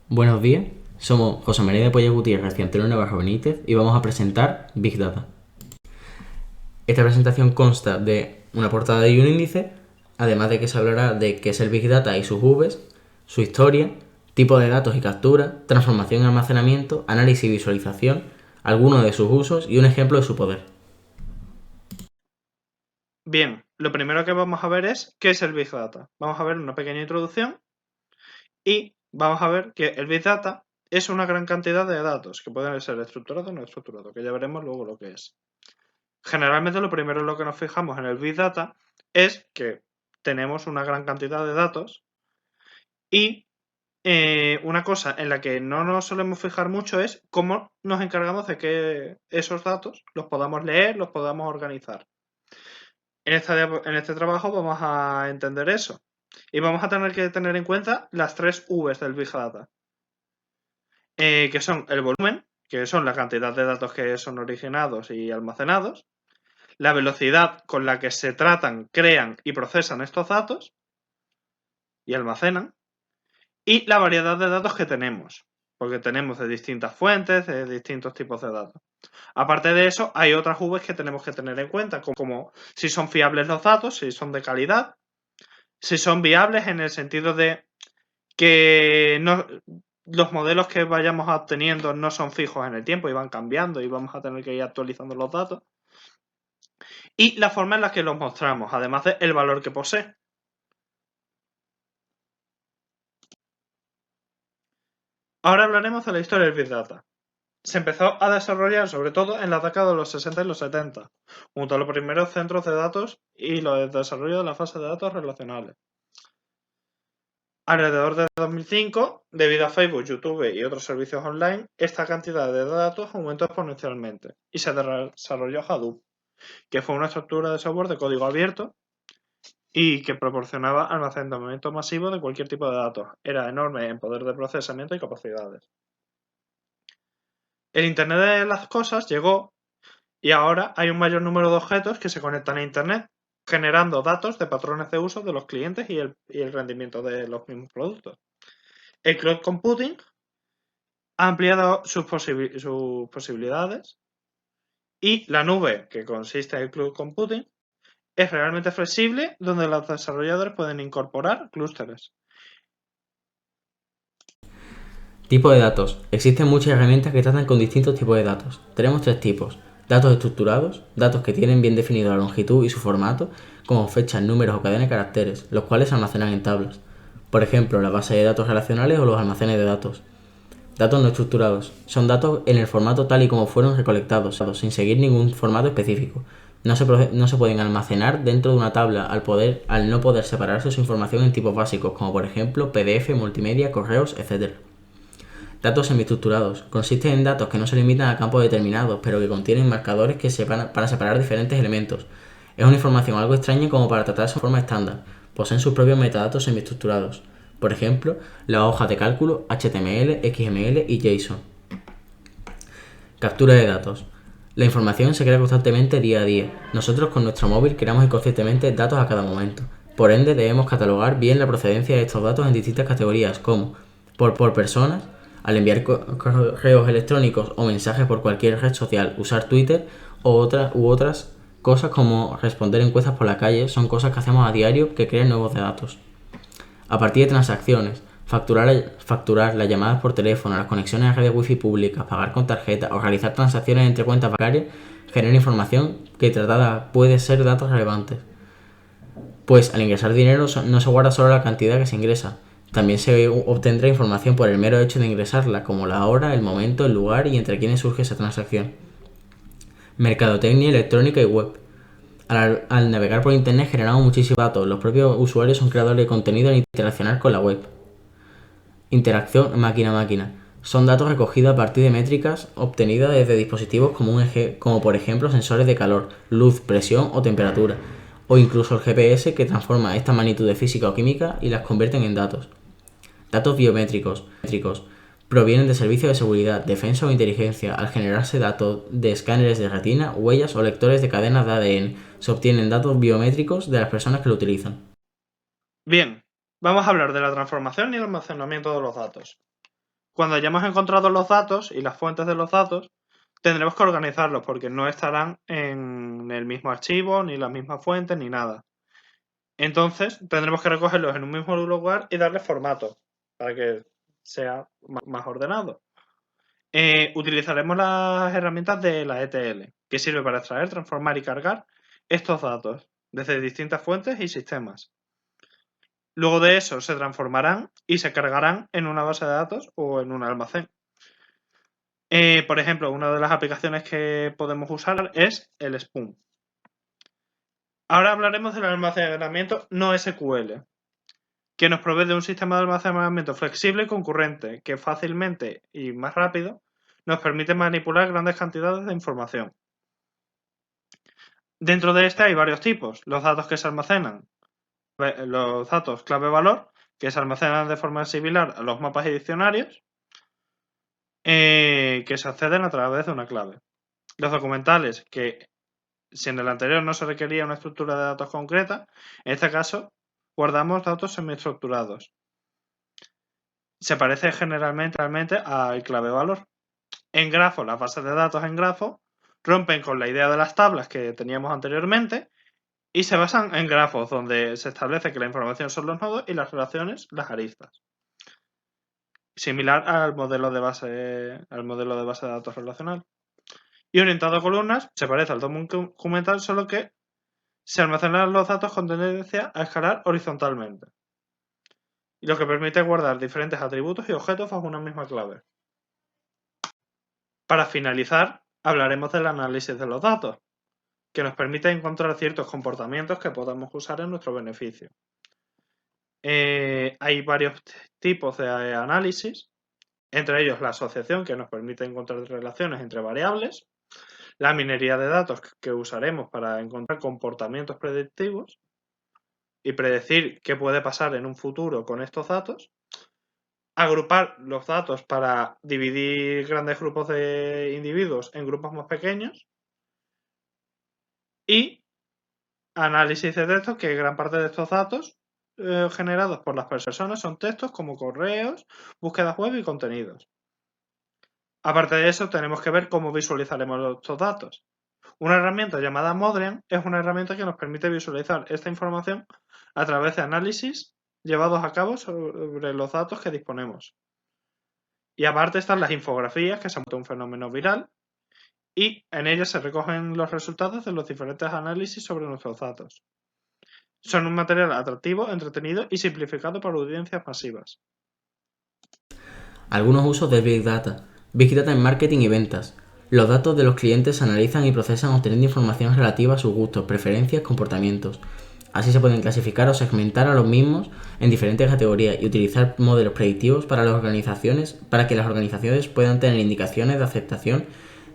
Buenos días, somos José María de Polla Gutiérrez y Antonio Navarro Benítez y vamos a presentar Big Data. Esta presentación consta de una portada y un índice, además de que se hablará de qué es el Big Data y sus Vs, su historia, tipo de datos y captura, transformación y almacenamiento, análisis y visualización, algunos de sus usos y un ejemplo de su poder. Bien, lo primero que vamos a ver es qué es el Big Data. Vamos a ver una pequeña introducción y vamos a ver que el Big Data es una gran cantidad de datos que pueden ser estructurados o no estructurados, que ya veremos luego lo que es. Generalmente lo primero en lo que nos fijamos en el Big Data es que tenemos una gran cantidad de datos y una cosa en la que no nos solemos fijar mucho es cómo nos encargamos de que esos datos los podamos leer, los podamos organizar. En este trabajo vamos a entender eso. Y vamos a tener que tener en cuenta las tres Vs del Big Data, que son el volumen, que son la cantidad de datos que son originados y almacenados, la velocidad con la que se tratan, crean y procesan estos datos y almacenan, y la variedad de datos que tenemos, porque tenemos de distintas fuentes, de distintos tipos de datos. Aparte de eso, hay otras Vs que tenemos que tener en cuenta, como si son fiables los datos, si son de calidad, si son viables en el sentido de que no, los modelos que vayamos obteniendo no son fijos en el tiempo y van cambiando y vamos a tener que ir actualizando los datos. Y la forma en la que los mostramos, además del valor que posee. Ahora hablaremos de la historia del Big Data. Se empezó a desarrollar sobre todo en la década de los 60 y los 70, junto a los primeros centros de datos y los desarrollo de la fase de datos relacionales. Alrededor de 2005, debido a Facebook, YouTube y otros servicios online, esta cantidad de datos aumentó exponencialmente y se desarrolló Hadoop, que fue una estructura de software de código abierto y que proporcionaba almacenamiento masivo de cualquier tipo de datos. Era enorme en poder de procesamiento y capacidades. El Internet de las cosas llegó y ahora hay un mayor número de objetos que se conectan a Internet, generando datos de patrones de uso de los clientes y el rendimiento de los mismos productos. El cloud computing ha ampliado sus posibilidades y la nube, que consiste en el cloud computing, es realmente flexible donde los desarrolladores pueden incorporar clústeres. Tipo de datos. Existen muchas herramientas que tratan con distintos tipos de datos. Tenemos tres tipos. Datos estructurados, datos que tienen bien definido la longitud y su formato, como fechas, números o cadenas de caracteres, los cuales se almacenan en tablas. Por ejemplo, la base de datos relacionales o los almacenes de datos. Datos no estructurados. Son datos en el formato tal y como fueron recolectados, sin seguir ningún formato específico. No se pueden almacenar dentro de una tabla al no poder separarse su información en tipos básicos, como por ejemplo PDF, multimedia, correos, etc. Datos semiestructurados. Consisten en datos que no se limitan a campos determinados, pero que contienen marcadores para separar diferentes elementos. Es una información algo extraña como para tratarse de forma estándar. Poseen sus propios metadatos semiestructurados. Por ejemplo, las hojas de cálculo, HTML, XML y JSON. Captura de datos. La información se crea constantemente día a día. Nosotros con nuestro móvil creamos inconscientemente datos a cada momento. Por ende, debemos catalogar bien la procedencia de estos datos en distintas categorías, como por personas, al enviar correos electrónicos o mensajes por cualquier red social, usar Twitter u otras cosas como responder encuestas por la calle, son cosas que hacemos a diario que crean nuevos datos. A partir de transacciones, facturar las llamadas por teléfono, las conexiones a redes wifi públicas, pagar con tarjeta o realizar transacciones entre cuentas bancarias genera información que tratada puede ser datos relevantes. Pues al ingresar dinero no se guarda solo la cantidad que se ingresa, también se obtendrá información por el mero hecho de ingresarla, como la hora, el momento, el lugar y entre quienes surge esa transacción. Mercadotecnia electrónica y web. Al navegar por internet generamos muchísimos datos. Los propios usuarios son creadores de contenido al interaccionar con la web. Interacción máquina-máquina. Son datos recogidos a partir de métricas obtenidas desde dispositivos como por ejemplo sensores de calor, luz, presión o temperatura, o incluso el GPS que transforma esta magnitud de física o química y las convierten en datos. Datos biométricos provienen de servicios de seguridad, defensa o inteligencia. Al generarse datos de escáneres de retina, huellas o lectores de cadenas de ADN, se obtienen datos biométricos de las personas que lo utilizan. Bien, vamos a hablar de la transformación y el almacenamiento de los datos. Cuando hayamos encontrado los datos y las fuentes de los datos, tendremos que organizarlos porque no estarán en el mismo archivo, ni las mismas fuentes, ni nada. Entonces, tendremos que recogerlos en un mismo lugar y darles formato para que sea más ordenado. Utilizaremos las herramientas de la ETL, que sirve para extraer, transformar y cargar estos datos desde distintas fuentes y sistemas. Luego de eso se transformarán y se cargarán en una base de datos o en un almacén. Por ejemplo, una de las aplicaciones que podemos usar es el Spoon. Ahora hablaremos del almacenamiento no SQL, que nos provee de un sistema de almacenamiento flexible y concurrente que fácilmente y más rápido nos permite manipular grandes cantidades de información. Dentro de este hay varios tipos. Los datos que se almacenan, los datos clave-valor, que se almacenan de forma similar a los mapas y diccionarios, que se acceden a través de una clave. Los documentales, que si en el anterior no se requería una estructura de datos concreta, en este caso guardamos datos semiestructurados. Se parece generalmente al clave-valor. En grafo, las bases de datos en grafo rompen con la idea de las tablas que teníamos anteriormente y se basan en grafos donde se establece que la información son los nodos y las relaciones las aristas. Similar al modelo de base de datos relacional. Y orientado a columnas, se parece al documental, solo que se almacenan los datos con tendencia a escalar horizontalmente. Y lo que permite guardar diferentes atributos y objetos bajo una misma clave. Para finalizar, hablaremos del análisis de los datos, que nos permite encontrar ciertos comportamientos que podamos usar en nuestro beneficio. Hay varios tipos de análisis, entre ellos la asociación, que nos permite encontrar relaciones entre variables, la minería de datos, que usaremos para encontrar comportamientos predictivos y predecir qué puede pasar en un futuro con estos datos, agrupar los datos para dividir grandes grupos de individuos en grupos más pequeños y análisis de textos, que gran parte de estos datos generados por las personas son textos como correos, búsquedas web y contenidos. Aparte de eso, tenemos que ver cómo visualizaremos estos datos. Una herramienta llamada Modrian es una herramienta que nos permite visualizar esta información a través de análisis llevados a cabo sobre los datos que disponemos. Y aparte están las infografías, que son un fenómeno viral, y en ellas se recogen los resultados de los diferentes análisis sobre nuestros datos. Son un material atractivo, entretenido y simplificado para audiencias masivas. Algunos usos de Big Data. Big Data en marketing y ventas. Los datos de los clientes se analizan y procesan obteniendo información relativa a sus gustos, preferencias, comportamientos. Así se pueden clasificar o segmentar a los mismos en diferentes categorías y utilizar modelos predictivos para que las organizaciones puedan tener indicaciones de aceptación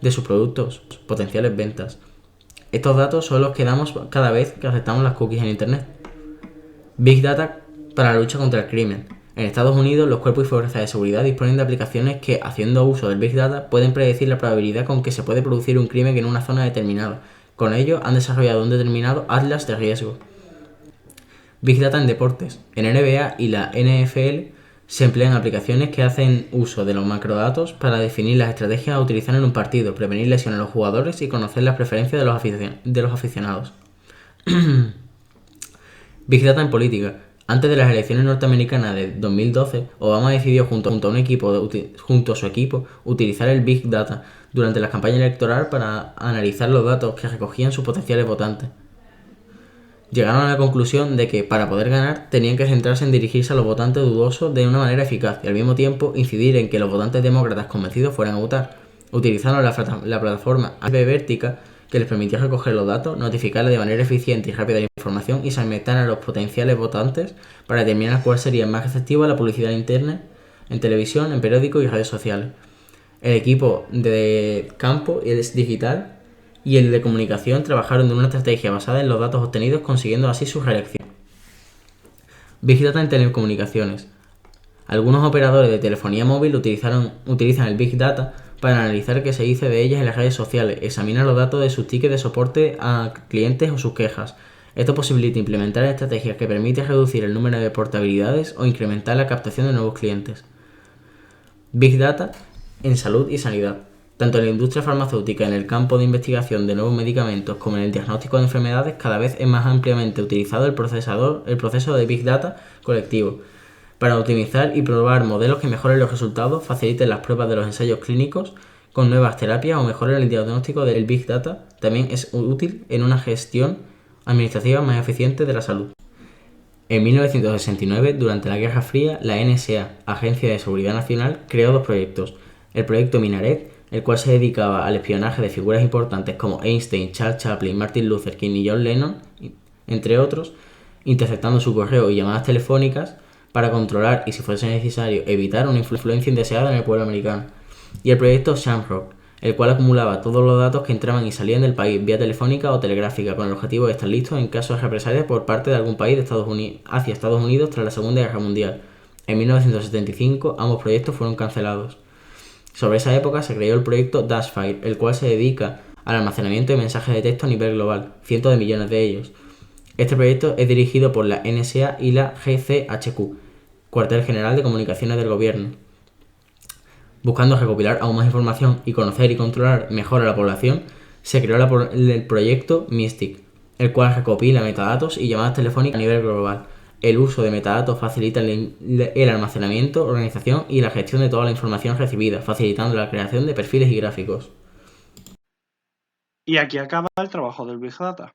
de sus productos, potenciales ventas. Estos datos son los que damos cada vez que aceptamos las cookies en Internet. Big Data para la lucha contra el crimen. En Estados Unidos, los cuerpos y fuerzas de seguridad disponen de aplicaciones que, haciendo uso del Big Data, pueden predecir la probabilidad con que se puede producir un crimen en una zona determinada. Con ello, han desarrollado un determinado atlas de riesgo. Big Data en deportes. En NBA y la NFL se emplean aplicaciones que hacen uso de los macrodatos para definir las estrategias a utilizar en un partido, prevenir lesiones a los jugadores y conocer las preferencias de los aficionados. Big Data en política. Antes de las elecciones norteamericanas de 2012, Obama decidió junto a su equipo utilizar el Big Data durante la campaña electoral para analizar los datos que recogían sus potenciales votantes. Llegaron a la conclusión de que, para poder ganar, tenían que centrarse en dirigirse a los votantes dudosos de una manera eficaz y al mismo tiempo incidir en que los votantes demócratas convencidos fueran a votar. Utilizaron la plataforma Vertica, que les permitía recoger los datos, notificarles de manera eficiente y rápida la información y segmentar a los potenciales votantes para determinar cuál sería más receptivo a la publicidad en Internet, en televisión, en periódicos y redes sociales. El equipo de campo y el digital y el de comunicación trabajaron en una estrategia basada en los datos obtenidos, consiguiendo así su reelección. Big Data en telecomunicaciones. Algunos operadores de telefonía móvil utilizan el Big Data para analizar qué se dice de ellas en las redes sociales, examinar los datos de sus tickets de soporte a clientes o sus quejas. Esto posibilita implementar estrategias que permiten reducir el número de portabilidades o incrementar la captación de nuevos clientes. Big Data en salud y sanidad. Tanto en la industria farmacéutica, en el campo de investigación de nuevos medicamentos, como en el diagnóstico de enfermedades, cada vez es más ampliamente utilizado el proceso de Big Data colectivo, para optimizar y probar modelos que mejoren los resultados, faciliten las pruebas de los ensayos clínicos con nuevas terapias o mejoren el diagnóstico del Big Data. También es útil en una gestión administrativa más eficiente de la salud. En 1969, durante la Guerra Fría, la NSA, Agencia de Seguridad Nacional, creó dos proyectos. El proyecto Minaret, el cual se dedicaba al espionaje de figuras importantes como Einstein, Charles Chaplin, Martin Luther King y John Lennon, entre otros, interceptando su correo y llamadas telefónicas para controlar y, si fuese necesario, evitar una influencia indeseada en el pueblo americano. Y el proyecto Shamrock, el cual acumulaba todos los datos que entraban y salían del país vía telefónica o telegráfica, con el objetivo de estar listos en caso de represalias por parte de algún país hacia Estados Unidos tras la Segunda Guerra Mundial. En 1975 ambos proyectos fueron cancelados. Sobre esa época se creó el proyecto Dashfire, el cual se dedica al almacenamiento de mensajes de texto a nivel global, cientos de millones de ellos. Este proyecto es dirigido por la NSA y la GCHQ, Cuartel General de Comunicaciones del Gobierno. Buscando recopilar aún más información y conocer y controlar mejor a la población, se creó el proyecto Mystic, el cual recopila metadatos y llamadas telefónicas a nivel global. El uso de metadatos facilita el almacenamiento, organización y la gestión de toda la información recibida, facilitando la creación de perfiles y gráficos. Y aquí acaba el trabajo del Big Data.